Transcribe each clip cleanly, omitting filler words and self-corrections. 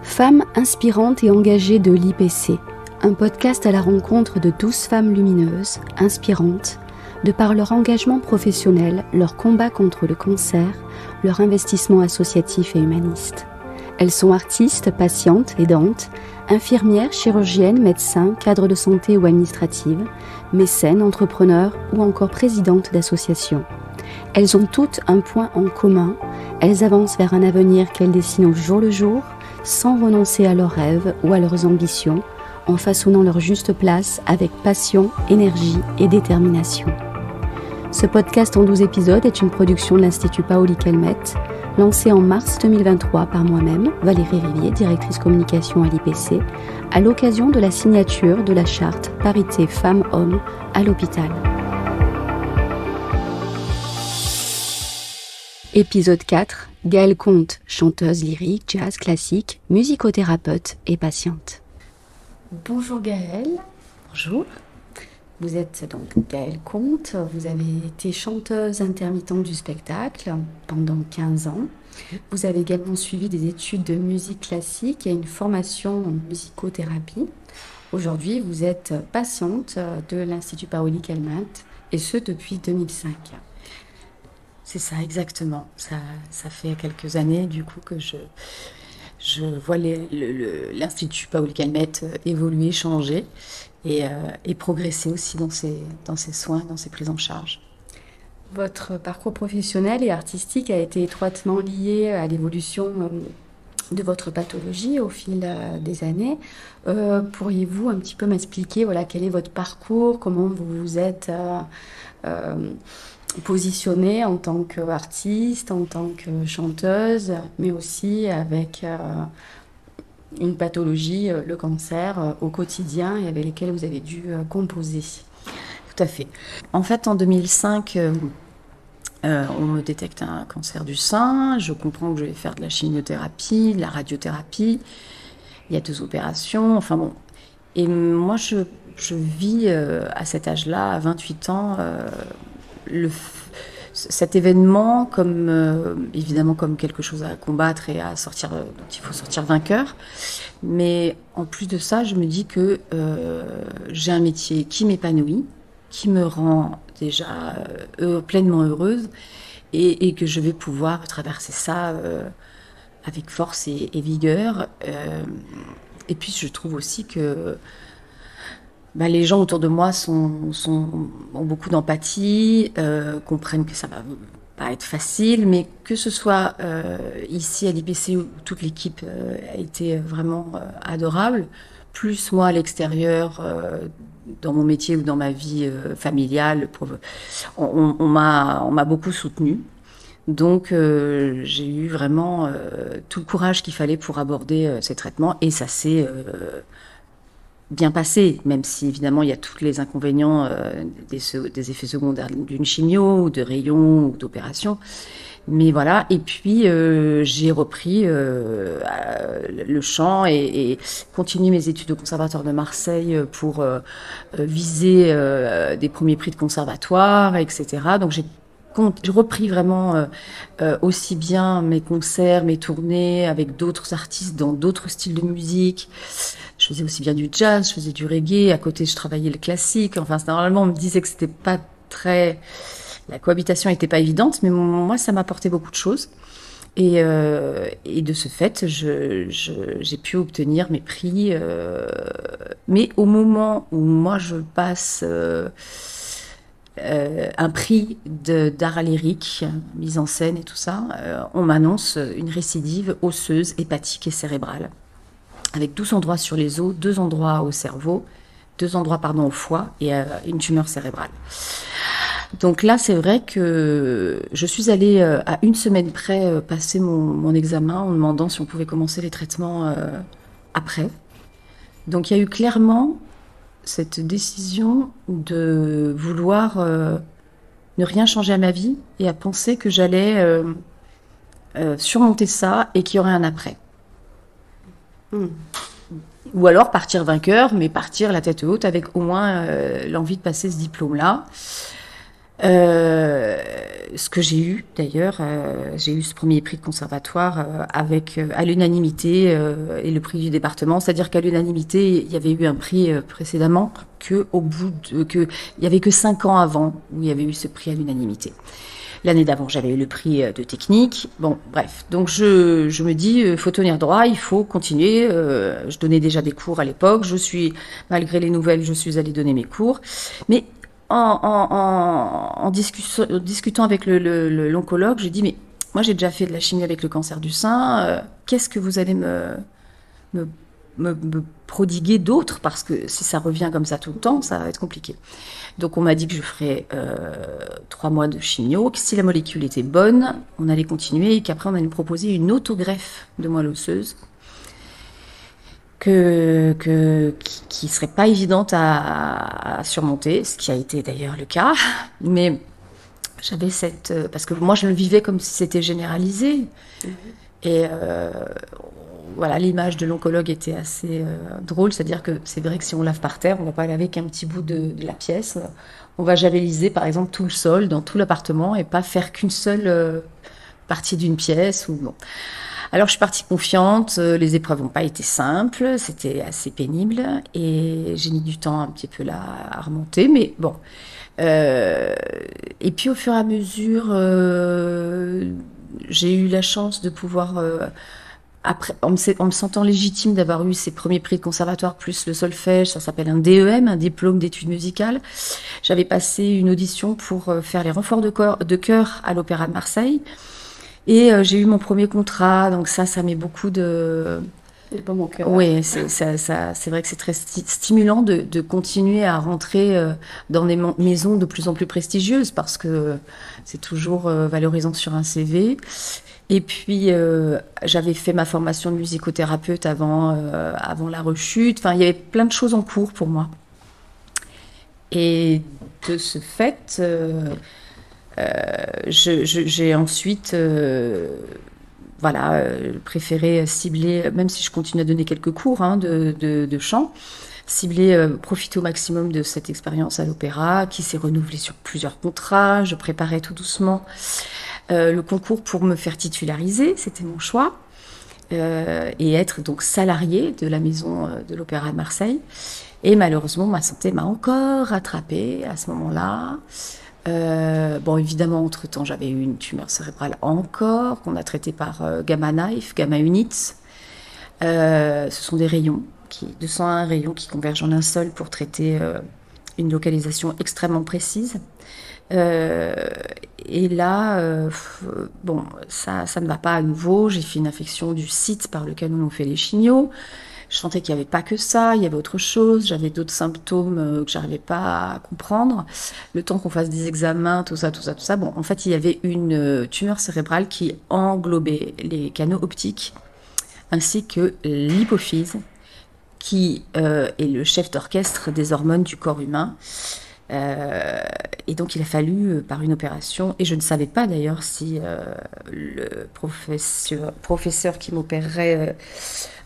Femmes inspirantes et engagées de l'IPC, un podcast à la rencontre de 12 femmes lumineuses, inspirantes, de par leur engagement professionnel, leur combat contre le cancer, leur investissement associatif et humaniste. Elles sont artistes, patientes, aidantes, infirmières, chirurgiennes, médecins, cadres de santé ou administratives, mécènes, entrepreneurs ou encore présidentes d'associations. Elles ont toutes un point en commun, elles avancent vers un avenir qu'elles dessinent au jour le jour, sans renoncer à leurs rêves ou à leurs ambitions, en façonnant leur juste place avec passion, énergie et détermination. Ce podcast en 12 épisodes est une production de l'Institut Paoli-Calmettes, lancé en mars 2023 par moi-même, Valérie Rivier, directrice communication à l'IPC, à l'occasion de la signature de la charte parité femmes-hommes à l'hôpital. Épisode 4, Gaëlle Comte, chanteuse lyrique, jazz, classique, musicothérapeute et patiente. Bonjour Gaëlle. Bonjour. Vous êtes donc Gaëlle Comte, vous avez été chanteuse intermittente du spectacle pendant 15 ans. Vous avez également suivi des études de musique classique et une formation en musicothérapie. Aujourd'hui, vous êtes patiente de l'Institut Paoli-Calmettes et ce depuis 2005. C'est ça, exactement. Ça fait quelques années, du coup, que je vois l'Institut Paoli-Calmettes évoluer, changer et progresser aussi dans ses soins, dans ses prises en charge. Votre parcours professionnel et artistique a été étroitement lié à l'évolution de votre pathologie au fil des années. Pourriez-vous un petit peu m'expliquer quel est votre parcours, comment vous vous êtes positionnée en tant qu'artiste, en tant que chanteuse, mais aussi avec une pathologie, le cancer, au quotidien et avec lesquelles vous avez dû composer. Tout à fait. En fait, en 2005, on me détecte un cancer du sein. Je comprends que je vais faire de la chimiothérapie, de la radiothérapie. Il y a 2 opérations. Enfin bon. Et moi, je vis à cet âge-là, à 28 ans, cet événement comme évidemment comme quelque chose à combattre et à sortir, dont il faut sortir vainqueur. Mais en plus de ça, je me dis que j'ai un métier qui m'épanouit, qui me rend déjà pleinement heureuse et que je vais pouvoir traverser ça avec force et vigueur. Et puis je trouve aussi que les gens autour de moi ont beaucoup d'empathie, comprennent que ça va pas être facile, mais que ce soit ici à l'IPC où toute l'équipe a été vraiment adorable, plus moi à l'extérieur, dans mon métier ou dans ma vie familiale, on m'a beaucoup soutenue. Donc j'ai eu vraiment tout le courage qu'il fallait pour aborder ces traitements et ça s'est bien passé, même si évidemment il y a tous les inconvénients des effets secondaires d'une chimio ou de rayons ou d'opération. Mais voilà, et puis j'ai repris le chant et continué mes études au Conservatoire de Marseille pour viser des premiers prix de conservatoire, etc. Donc j'ai repris vraiment aussi bien mes concerts, mes tournées avec d'autres artistes dans d'autres styles de musique. Je faisais aussi bien du jazz, je faisais du reggae. À côté, je travaillais le classique. Enfin, normalement, on me disait que c'était pas très... La cohabitation n'était pas évidente, mais moi, ça m'apportait beaucoup de choses. Et de ce fait, j'ai pu obtenir mes prix. Mais au moment où moi, je passe un prix d'art lyrique, mise en scène et tout ça, on m'annonce une récidive osseuse, hépatique et cérébrale. Avec 12 endroits sur les os, 2 endroits au cerveau, 2 endroits au foie et une tumeur cérébrale. Donc là, c'est vrai que je suis allée à 1 semaine près passer mon examen en demandant si on pouvait commencer les traitements après. Donc il y a eu clairement cette décision de vouloir ne rien changer à ma vie et à penser que j'allais surmonter ça et qu'il y aurait un après. Ou alors partir vainqueur, mais partir la tête haute avec au moins l'envie de passer ce diplôme-là. Ce que j'ai eu d'ailleurs, j'ai eu ce premier prix de conservatoire avec à l'unanimité et le prix du département, c'est-à-dire qu'à l'unanimité il y avait eu un prix précédemment que il y avait que 5 ans avant où il y avait eu ce prix à l'unanimité. L'année d'avant j'avais eu le prix de technique. Bon bref, donc je me dis faut tenir droit, il faut continuer. Je donnais déjà des cours à l'époque, malgré les nouvelles, je suis allée donner mes cours, mais en discutant avec l'oncologue, j'ai dit, mais moi j'ai déjà fait de la chimie avec le cancer du sein, qu'est-ce que vous allez me, me prodiguer d'autre? Parce que si ça revient comme ça tout le temps, ça va être compliqué. Donc on m'a dit que je ferais 3 mois de chimio, que si la molécule était bonne, on allait continuer et qu'après on allait me proposer une autogreffe de moelle osseuse. Qui serait pas évidente à surmonter, ce qui a été d'ailleurs le cas. Mais j'avais parce que moi je le vivais comme si c'était généralisé. Et voilà, l'image de l'oncologue était assez drôle, c'est-à-dire que c'est vrai que si on lave par terre, on va pas laver qu'un petit bout de la pièce. On va javeliser par exemple tout le sol dans tout l'appartement et pas faire qu'une seule partie d'une pièce ou bon. Alors je suis partie confiante, les épreuves n'ont pas été simples, c'était assez pénible et j'ai mis du temps un petit peu là à remonter, mais bon. Et puis au fur et à mesure, j'ai eu la chance de pouvoir, après, en me sentant légitime d'avoir eu ces premiers prix de conservatoire plus le solfège, ça s'appelle un DEM, un diplôme d'études musicales. J'avais passé une audition pour faire les renforts de chœur à l'Opéra de Marseille. Et j'ai eu mon premier contrat, donc ça met beaucoup de... C'est pas mon cœur. Oui, c'est vrai que c'est très stimulant de continuer à rentrer dans des maisons de plus en plus prestigieuses parce que c'est toujours valorisant sur un CV. Et puis, j'avais fait ma formation de musicothérapeute avant la rechute. Enfin, il y avait plein de choses en cours pour moi. Et de ce fait... j'ai ensuite préféré cibler, même si je continue à donner quelques cours de chant, cibler, profiter au maximum de cette expérience à l'opéra qui s'est renouvelée sur plusieurs contrats. Je préparais tout doucement le concours pour me faire titulariser, c'était mon choix, et être donc salariée de la maison de l'Opéra de Marseille. Et malheureusement, ma santé m'a encore rattrapée à ce moment-là. Bon, évidemment, entre-temps, j'avais eu une tumeur cérébrale encore, qu'on a traitée par Gamma Knife, Gamma Units. Ce sont des rayons, 201 rayons qui convergent en un seul pour traiter une localisation extrêmement précise. Et là, bon, ça ne va pas à nouveau. J'ai fait une infection du site par lequel on fait les chimios. Je sentais qu'il n'y avait pas que ça, il y avait autre chose, j'avais d'autres symptômes que j'arrivais pas à comprendre. Le temps qu'on fasse des examens, tout ça. Bon, en fait, il y avait une tumeur cérébrale qui englobait les canaux optiques ainsi que l'hypophyse, qui est le chef d'orchestre des hormones du corps humain. Et donc il a fallu par une opération, et je ne savais pas d'ailleurs si le professeur qui m'opérerait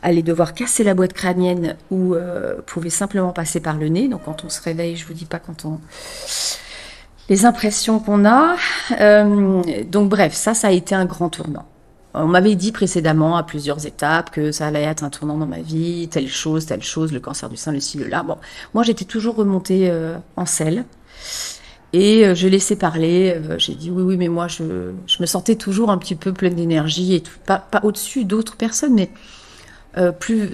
allait devoir casser la boîte crânienne ou pouvait simplement passer par le nez. Donc quand on se réveille, je vous dis pas les impressions qu'on a. Donc bref, ça a été un grand tournant. On m'avait dit précédemment à plusieurs étapes que ça allait être un tournant dans ma vie, telle chose, le cancer du sein, le ci, le là. Bon, moi j'étais toujours remontée en selle et je laissais parler. J'ai dit oui, mais moi je me sentais toujours un petit peu pleine d'énergie et tout, pas au-dessus d'autres personnes, mais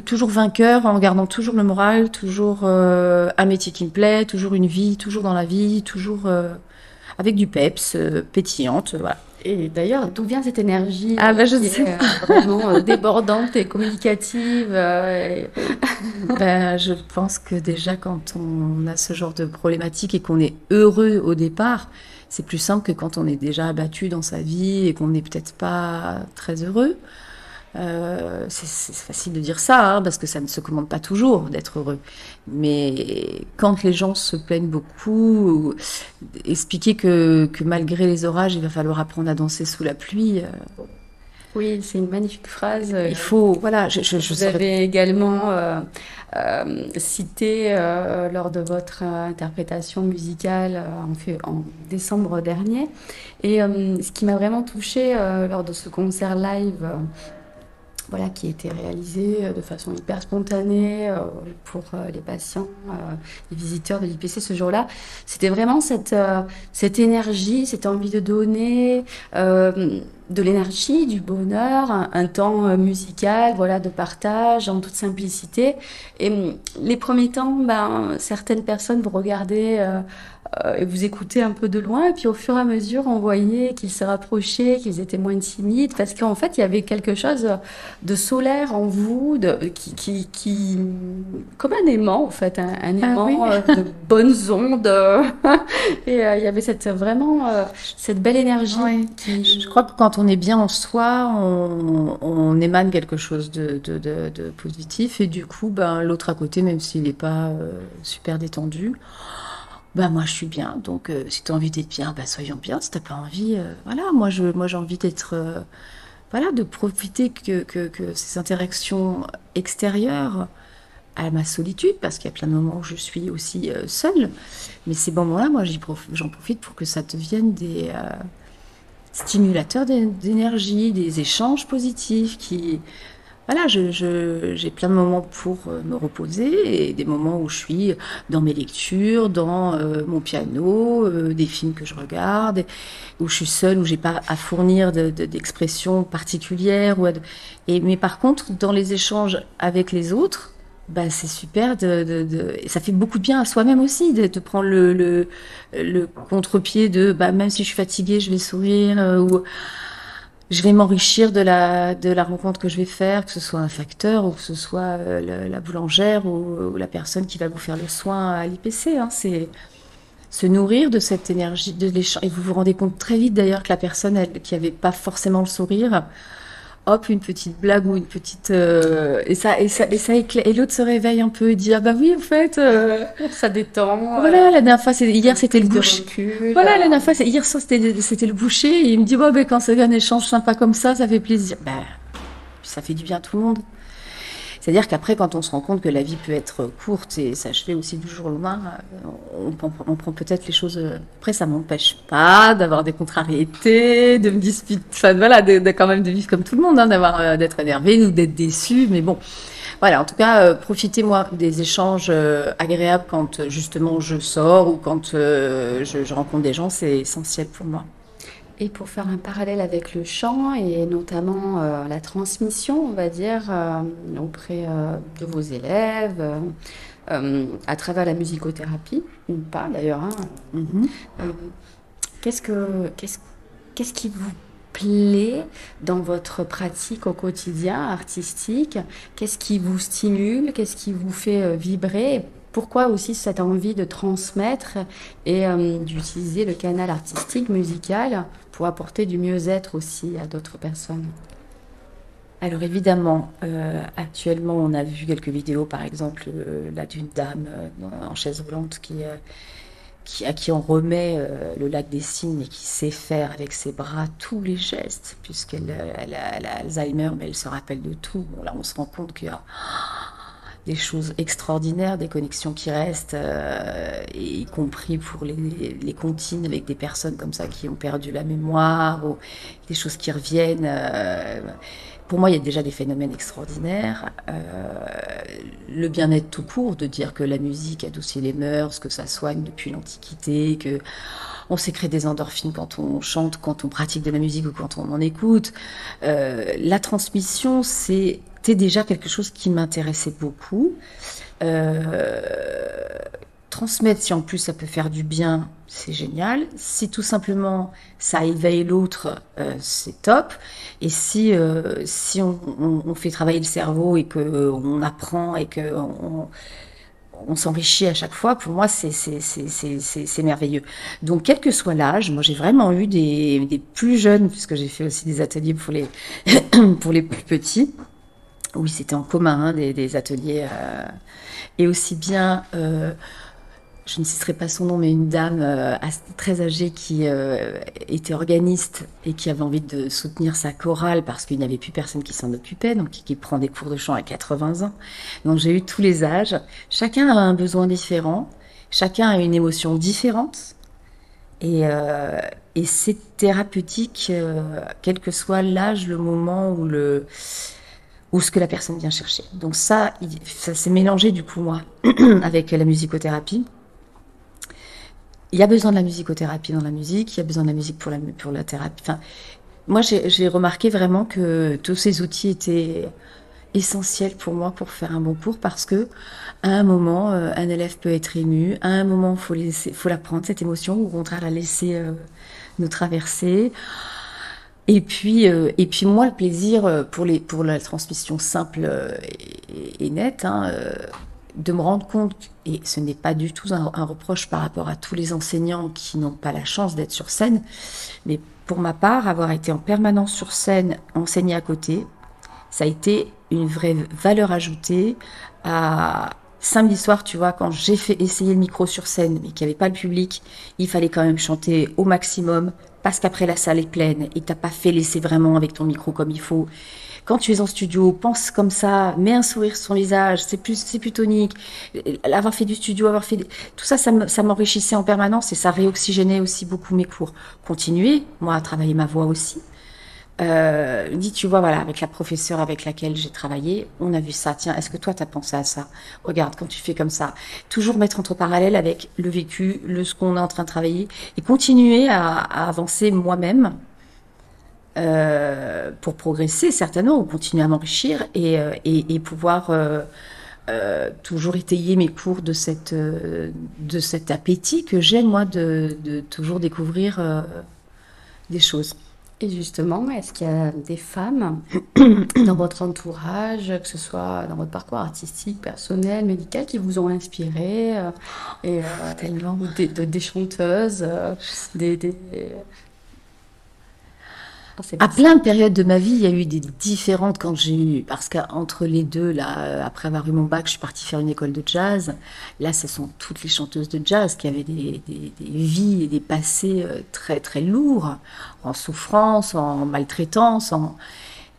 toujours vainqueur en gardant toujours le moral, toujours un métier qui me plaît, toujours une vie, toujours dans la vie, toujours avec du peps, pétillante, voilà. Et d'ailleurs, d'où vient cette énergie je qui sais est vraiment débordante et communicative Je pense que déjà, quand on a ce genre de problématique et qu'on est heureux au départ, c'est plus simple que quand on est déjà abattu dans sa vie et qu'on n'est peut-être pas très heureux. C'est facile de dire ça, parce que ça ne se commande pas toujours d'être heureux. Mais quand les gens se plaignent beaucoup, expliquer que malgré les orages, il va falloir apprendre à danser sous la pluie, Oui, c'est une magnifique phrase. Il faut, voilà, je Vous saurais. avez également cité lors de votre interprétation musicale en décembre dernier. Et ce qui m'a vraiment touchée lors de ce concert live, voilà, qui était réalisé de façon hyper spontanée pour les patients, les visiteurs de l'IPC ce jour-là, c'était vraiment cette énergie, cette envie de donner de l'énergie, du bonheur, un temps musical, voilà, de partage en toute simplicité. Et les premiers temps, ben, certaines personnes vous regardaient et vous écoutaient un peu de loin, et puis au fur et à mesure, on voyait qu'ils se rapprochaient, qu'ils étaient moins timides, parce qu'en fait, il y avait quelque chose de solaire en vous, comme un aimant, en fait, un aimant de bonnes ondes. Et il y avait vraiment cette belle énergie. Oui. Je crois que quand on est bien en soi, on émane quelque chose de positif. Et du coup, ben, l'autre à côté, même s'il n'est pas super détendu, ben, moi je suis bien. Donc si tu as envie d'être bien, ben, soyons bien. Si tu n'as pas envie, voilà, moi j'ai envie d'être... voilà, de profiter que ces interactions extérieures à ma solitude, parce qu'il y a plein de moments où je suis aussi seule. Mais ces moments-là, moi j'en profite pour que ça devienne des... stimulateurs d'énergie, des échanges positifs qui... Voilà, j'ai plein de moments pour me reposer et des moments où je suis dans mes lectures, dans mon piano, des films que je regarde, où je suis seule, où j'ai pas à fournir d'expressions particulières. Mais par contre, dans les échanges avec les autres, bah, c'est super et ça fait beaucoup de bien à soi-même aussi de prendre le contre-pied de bah, même si je suis fatiguée, je vais sourire ou je vais m'enrichir de la rencontre que je vais faire, que ce soit un facteur ou que ce soit la boulangère ou la personne qui va vous faire le soin à l'IPC. Hein. C'est se nourrir de cette énergie, de l'échange. Et vous vous rendez compte très vite d'ailleurs que la personne qui avait pas forcément le sourire, hop, une petite blague ou une petite et l'autre se réveille un peu et dit ah bah oui en fait ça détend. Voilà, la dernière fois hier c'était le boucher. Recul, voilà, la dernière fois hier soir c'était le boucher et il me dit bah ben quand c'est un échange sympa comme ça fait plaisir. Ben ça fait du bien à tout le monde. C'est-à-dire qu'après, quand on se rend compte que la vie peut être courte et s'achever aussi du jour au lendemain, on prend peut-être les choses. Après, ça m'empêche pas d'avoir des contrariétés, de me disputer, enfin voilà, quand même de vivre comme tout le monde, hein, d'être énervé ou d'être déçu. Mais bon, voilà. En tout cas, profitez-moi des échanges agréables quand justement je sors ou quand je rencontre des gens, c'est essentiel pour moi. Et pour faire un parallèle avec le chant et notamment la transmission, on va dire, auprès de vos élèves, à travers la musicothérapie, ou pas d'ailleurs, hein, qu'est-ce qui vous plaît dans votre pratique au quotidien artistique? Qu'est-ce qui vous stimule? Qu'est-ce qui vous fait vibrer? Pourquoi aussi cette envie de transmettre et d'utiliser le canal artistique, musical, pour apporter du mieux-être aussi à d'autres personnes? Alors évidemment, actuellement, on a vu quelques vidéos, par exemple, là d'une dame en chaise roulante à qui on remet le lac des Cygnes et qui sait faire avec ses bras tous les gestes, puisqu'elle elle a Alzheimer, mais elle se rappelle de tout. Bon, là, on se rend compte qu'il y a des choses extraordinaires, des connexions qui restent, y compris pour les comptines avec des personnes comme ça qui ont perdu la mémoire, ou des choses qui reviennent. Pour moi, il y a déjà des phénomènes extraordinaires. Le bien-être tout court, de dire que la musique adoucit les mœurs, que ça soigne depuis l'Antiquité, que on sécrète des endorphines quand on chante, quand on pratique de la musique ou quand on en écoute. La transmission, c'était déjà quelque chose qui m'intéressait beaucoup. Transmettre, si en plus ça peut faire du bien, c'est génial. Si tout simplement ça éveille l'autre, c'est top. Et si on fait travailler le cerveau et qu'on apprend et qu'on s'enrichit à chaque fois, pour moi c'est merveilleux. Donc quel que soit l'âge, moi j'ai vraiment eu des plus jeunes, puisque j'ai fait aussi des ateliers pour les pour les plus petits. Oui, c'était en commun, hein, des ateliers et aussi bien je ne citerai pas son nom, mais une dame très âgée qui était organiste et qui avait envie de soutenir sa chorale parce qu'il n'y avait plus personne qui s'en occupait, donc qui prend des cours de chant à 80 ans. Donc j'ai eu tous les âges. Chacun a un besoin différent, chacun a une émotion différente. Et c'est thérapeutique, quel que soit l'âge, le moment ou ce que la personne vient chercher. Donc ça s'est mélangé du coup, moi, avec la musicothérapie. Il y a besoin de la musicothérapie dans la musique, il y a besoin de la musique pour la thérapie. Enfin, moi, j'ai remarqué vraiment que tous ces outils étaient essentiels pour moi pour faire un bon cours parce que à un moment, un élève peut être ému, à un moment, faut la prendre, cette émotion, ou au contraire la laisser nous traverser. Et puis moi, le plaisir pour la transmission simple et nette, de me rendre compte, et ce n'est pas du tout un reproche par rapport à tous les enseignants qui n'ont pas la chance d'être sur scène, mais pour ma part, avoir été en permanence sur scène, enseigner à côté, ça a été une vraie valeur ajoutée. Samedi soir, tu vois, quand j'ai fait essayer le micro sur scène, mais qu'il n'y avait pas le public, il fallait quand même chanter au maximum, parce qu'après la salle est pleine et que tu n'as pas fait l'essai vraiment avec ton micro comme il faut. Quand tu es en studio, pense comme ça, mets un sourire sur son visage, c'est plus tonique. Avoir fait du studio, tout ça, ça m'enrichissait en permanence et ça réoxygénait aussi beaucoup mes cours. Continuer, moi, à travailler ma voix aussi. Tu vois, voilà, avec la professeure avec laquelle j'ai travaillé, on a vu ça. Tiens, est-ce que toi, t'as pensé à ça? Regarde, quand tu fais comme ça, toujours mettre entre parallèles avec le vécu, ce qu'on est en train de travailler, et continuer à avancer moi-même pour progresser, certainement, ou continuer à m'enrichir et pouvoir toujours étayer mes cours de cet appétit que j'ai, moi, de toujours découvrir des choses. Et justement, est-ce qu'il y a des femmes dans votre entourage, que ce soit dans votre parcours artistique, personnel, médical, qui vous ont inspiré Tellement. ou des chanteuses, À plein de périodes de ma vie, il y a eu des différentes quand j'ai eu, parce qu'entre les deux, là, après avoir eu mon bac, je suis partie faire une école de jazz. Là, ce sont toutes les chanteuses de jazz qui avaient des vies et des passés très, très lourds, en souffrance, en maltraitance,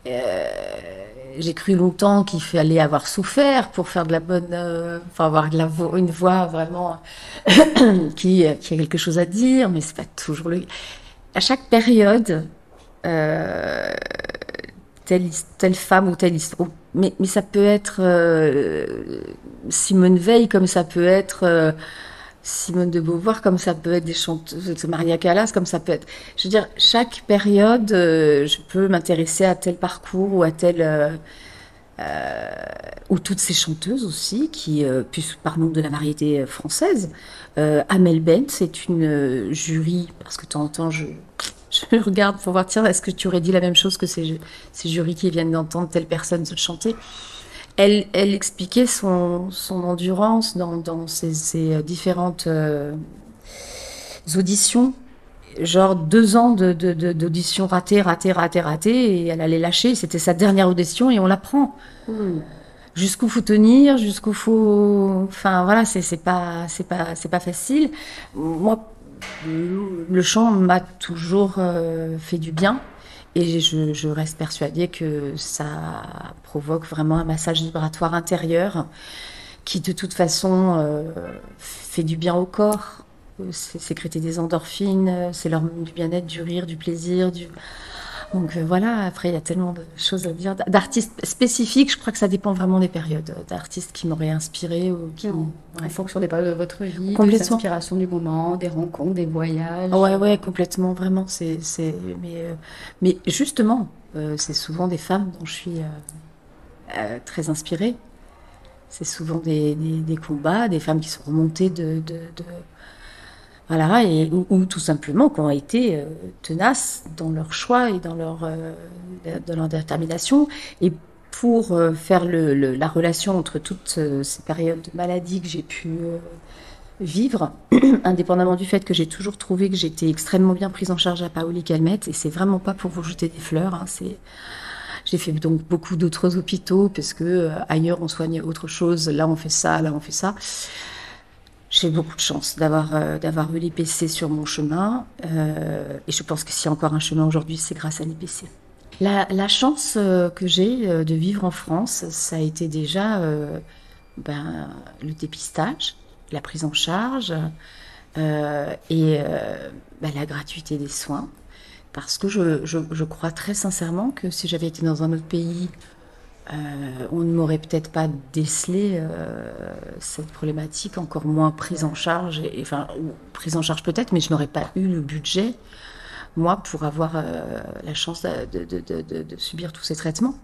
j'ai cru longtemps qu'il fallait avoir souffert pour faire de la bonne, avoir une voix vraiment qui a quelque chose à dire, mais c'est pas toujours le. À chaque période, telle femme ou telle histoire. Mais ça peut être Simone Veil, comme ça peut être Simone de Beauvoir, comme ça peut être des chanteuses, Maria Callas, comme ça peut être. Je veux dire, chaque période, je peux m'intéresser à tel parcours ou à tel. Ou toutes ces chanteuses aussi, qui, puis parlons de la variété française. Amel Bent, c'est une jury, parce que de temps en temps, je regarde pour voir, tiens, est-ce que tu aurais dit la même chose que ces jurys qui viennent d'entendre telle personne se chanter? Elle expliquait son endurance dans ces différentes auditions, genre 2 ans d'auditions ratées, et elle allait lâcher. C'était sa dernière audition et on la prend. Jusqu'où faut tenir, jusqu'où faut. Enfin voilà, c'est pas facile. Moi, le chant m'a toujours fait du bien et je reste persuadée que ça provoque vraiment un massage vibratoire intérieur qui de toute façon fait du bien au corps. C'est sécréter des endorphines, c'est leur du bien-être, du rire, du plaisir, Donc voilà, après il y a tellement de choses à dire. D'artistes spécifiques, je crois que ça dépend vraiment des périodes. D'artistes qui m'auraient inspiré ou qui... En fonction des périodes de votre vie, des complètement. inspirations du moment, des rencontres, des voyages. Ouais, complètement, vraiment. Mais justement, c'est souvent des femmes dont je suis très inspirée. C'est souvent des combats, des femmes qui sont remontées voilà, ou tout simplement qui ont été tenaces dans leur choix et dans leur détermination. Et pour faire la relation entre toutes ces périodes de maladie que j'ai pu vivre, indépendamment du fait que j'ai toujours trouvé que j'étais extrêmement bien prise en charge à Paoli Calmette, et c'est vraiment pas pour vous jeter des fleurs, hein, j'ai fait donc beaucoup d'autres hôpitaux parce que ailleurs on soigne autre chose, là on fait ça, là on fait ça. J'ai beaucoup de chance d'avoir eu l'IPC sur mon chemin. Et je pense que s'il y a encore un chemin aujourd'hui, c'est grâce à l'IPC. La chance que j'ai de vivre en France, ça a été déjà le dépistage, la prise en charge et la gratuité des soins. Parce que je crois très sincèrement que si j'avais été dans un autre pays, on ne m'aurait peut-être pas décelé cette problématique, encore moins prise en charge, ou prise en charge peut-être, mais je n'aurais pas eu le budget, moi, pour avoir la chance de subir tous ces traitements.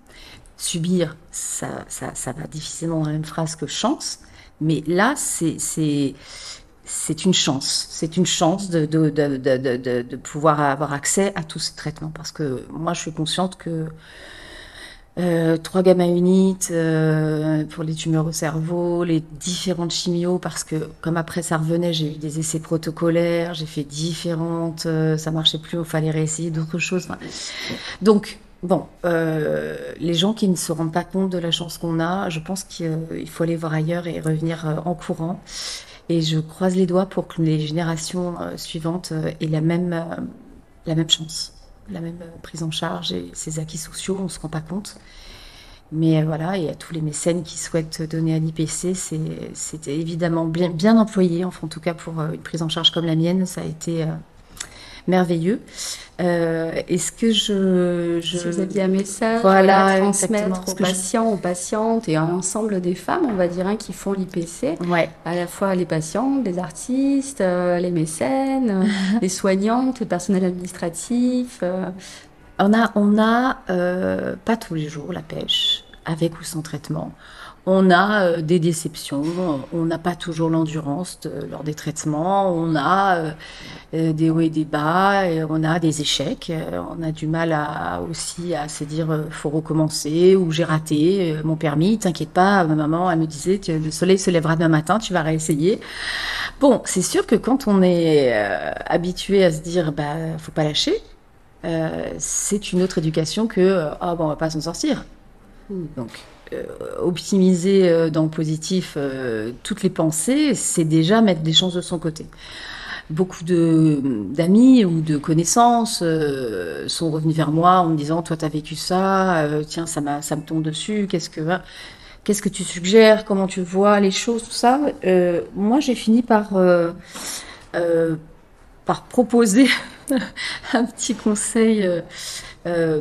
Subir, ça va difficilement dans la même phrase que chance, mais là, c'est une chance. C'est une chance de pouvoir avoir accès à tous ces traitements, parce que moi, je suis consciente que 3 gamma unités pour les tumeurs au cerveau, les différentes chimios, parce que comme après ça revenait, j'ai eu des essais protocolaires, j'ai fait différentes, ça marchait plus, il fallait réessayer d'autres choses. Donc, bon, les gens qui ne se rendent pas compte de la chance qu'on a, je pense qu'il faut aller voir ailleurs et revenir en courant. Et je croise les doigts pour que les générations suivantes aient la même chance. La même prise en charge et ces acquis sociaux, on ne se rend pas compte. Mais voilà, et à tous les mécènes qui souhaitent donner à l'IPC, c'était évidemment bien employé, enfin, en tout cas pour une prise en charge comme la mienne, ça a été merveilleux. Est-ce que Si vous aviez un message voilà, à transmettre aux patients, aux patientes et à l'ensemble des femmes, on va dire, qui font l'IPC, ouais. À la fois les patientes, les artistes, les mécènes, les soignantes, le personnel administratif. On a pas tous les jours la pêche, avec ou sans traitement. On a des déceptions, on n'a pas toujours l'endurance lors des traitements, on a des hauts et des bas, et on a des échecs, on a du mal aussi à se dire faut recommencer, ou j'ai raté mon permis, t'inquiète pas, ma maman elle me disait le soleil se lèvera demain matin, tu vas réessayer. Bon, c'est sûr que quand on est habitué à se dire faut pas lâcher, c'est une autre éducation que on va pas s'en sortir. Donc optimiser dans le positif toutes les pensées, c'est déjà mettre des chances de son côté. Beaucoup d'amis ou de connaissances sont revenus vers moi en me disant toi t'as vécu ça, tiens ça me tombe dessus, qu'est-ce que tu suggères, comment tu vois les choses, tout ça. Moi j'ai fini par proposer un petit conseil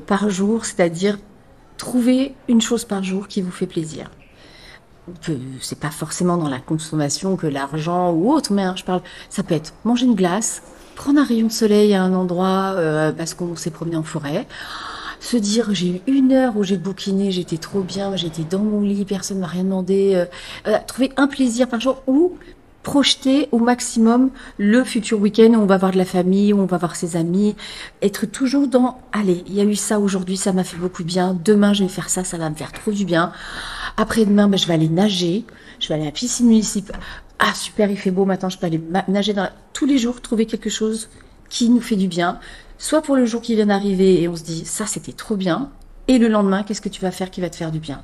par jour, c'est-à-dire trouver une chose par jour qui vous fait plaisir. C'est pas forcément dans la consommation que l'argent ou autre, mais ça peut être manger une glace, prendre un rayon de soleil à un endroit parce qu'on s'est promené en forêt, se dire j'ai eu 1 heure où j'ai bouquiné, j'étais trop bien, j'étais dans mon lit, personne m'a rien demandé, trouver un plaisir par jour ou projeter au maximum le futur week-end où on va voir de la famille, où on va voir ses amis, être toujours dans allez, il y a eu ça aujourd'hui, ça m'a fait beaucoup de bien, demain je vais faire ça, ça va me faire trop du bien, après-demain je vais aller nager, je vais aller à la piscine municipale, ah super il fait beau maintenant, je peux aller nager tous les jours, trouver quelque chose qui nous fait du bien, soit pour le jour qui vient d'arriver et on se dit ça c'était trop bien, et le lendemain qu'est-ce que tu vas faire qui va te faire du bien,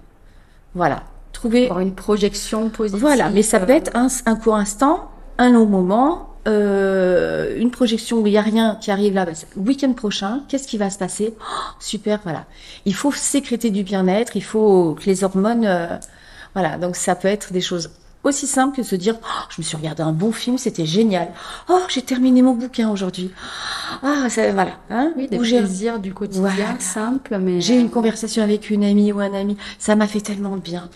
voilà. Trouver une projection positive. Voilà, mais ça peut être un court instant, un long moment, une projection où il n'y a rien qui arrive là. Week-end prochain, qu'est-ce qui va se passer? Super, voilà. Il faut sécréter du bien-être, il faut que les hormones... voilà, donc ça peut être des choses aussi simples que de se dire je me suis regardé un bon film, c'était génial. Oh, j'ai terminé mon bouquin aujourd'hui. Ah, ça, voilà. Hein, oui, des plaisirs du quotidien, voilà. Simple, mais... J'ai eu une conversation avec une amie ou un ami, ça m'a fait tellement de bien.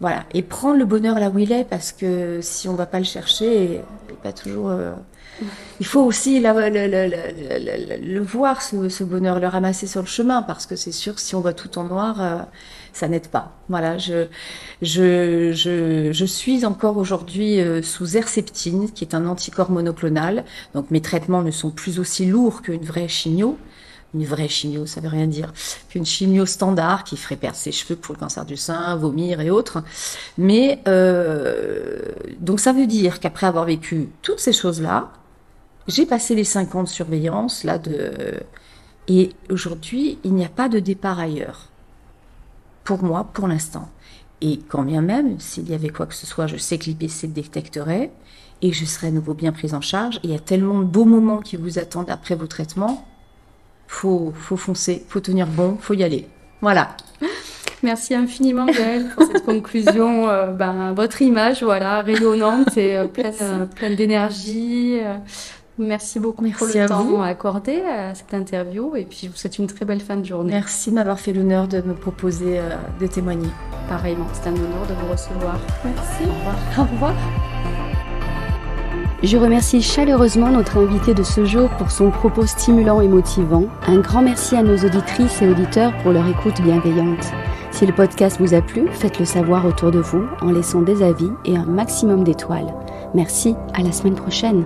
Voilà, et prendre le bonheur là où il est, parce que si on ne va pas le chercher, il n'est pas toujours... Il faut aussi le voir, ce bonheur, le ramasser sur le chemin, parce que c'est sûr que si on voit tout en noir, ça n'aide pas. Voilà, je suis encore aujourd'hui sous Herceptine, qui est un anticorps monoclonal. Donc mes traitements ne sont plus aussi lourds qu'une vraie chimio. Une vraie chimio, ça veut rien dire qu'une chimio standard qui ferait perdre ses cheveux pour le cancer du sein, vomir et autres. Mais donc ça veut dire qu'après avoir vécu toutes ces choses-là, j'ai passé les 5 ans de surveillance et aujourd'hui, il n'y a pas de départ ailleurs. Pour moi, pour l'instant. Et quand bien même, s'il y avait quoi que ce soit, je sais que l'IPC le détecterait et que je serais à nouveau bien prise en charge. Et il y a tellement de beaux moments qui vous attendent après vos traitements. Faut foncer, faut tenir bon, faut y aller. Voilà. Merci infiniment, Gaëlle, pour cette conclusion. Votre image, voilà, rayonnante et pleine d'énergie. Merci beaucoup pour le temps accordé à cette interview. Et puis, je vous souhaite une très belle fin de journée. Merci de m'avoir fait l'honneur de me proposer de témoigner. Pareillement, c'est un honneur de vous recevoir. Merci. Au revoir. Au revoir. Je remercie chaleureusement notre invité de ce jour pour son propos stimulant et motivant. Un grand merci à nos auditrices et auditeurs pour leur écoute bienveillante. Si le podcast vous a plu, faites-le savoir autour de vous en laissant des avis et un maximum d'étoiles. Merci, à la semaine prochaine.